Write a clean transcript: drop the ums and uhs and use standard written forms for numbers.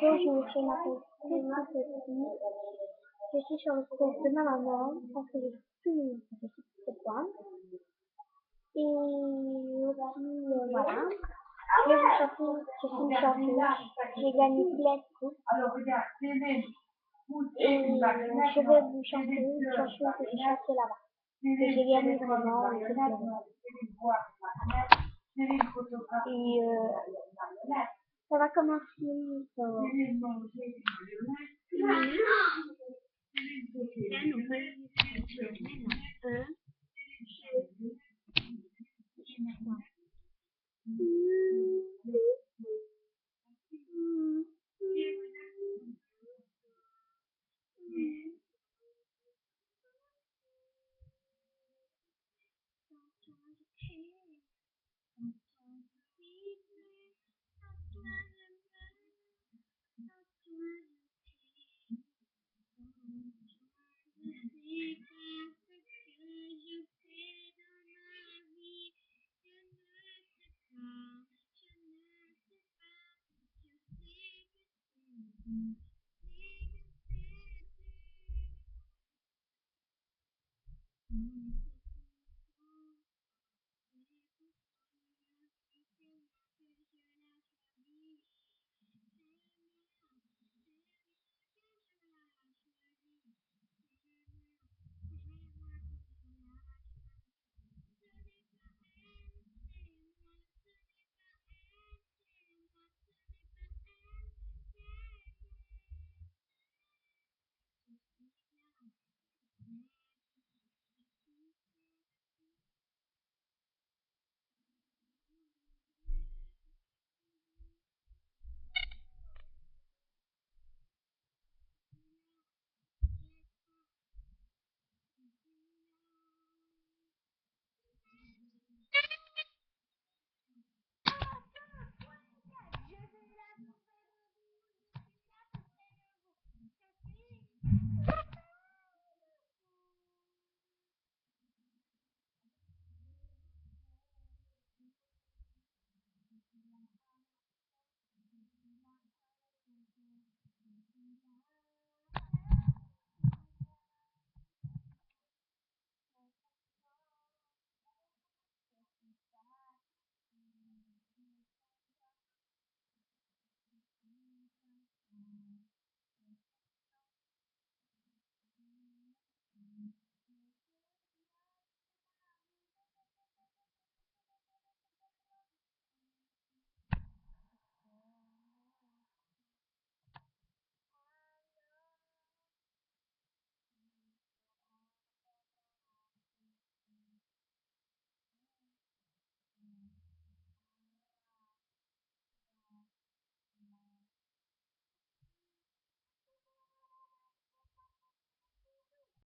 Bonjour, je m'appelle Cécile. Je suis sur le compte de ma maman parce que j'ai plus de petits points. Et aussi, voilà. Je suis chanteuse, je suis une chanteuse. J'ai gagné plein de coups. Et je vais vous chanter une chanson que j'ai chantée là-bas. Que j'ai gagné vraiment et c'est bien. Et ça va commencer par...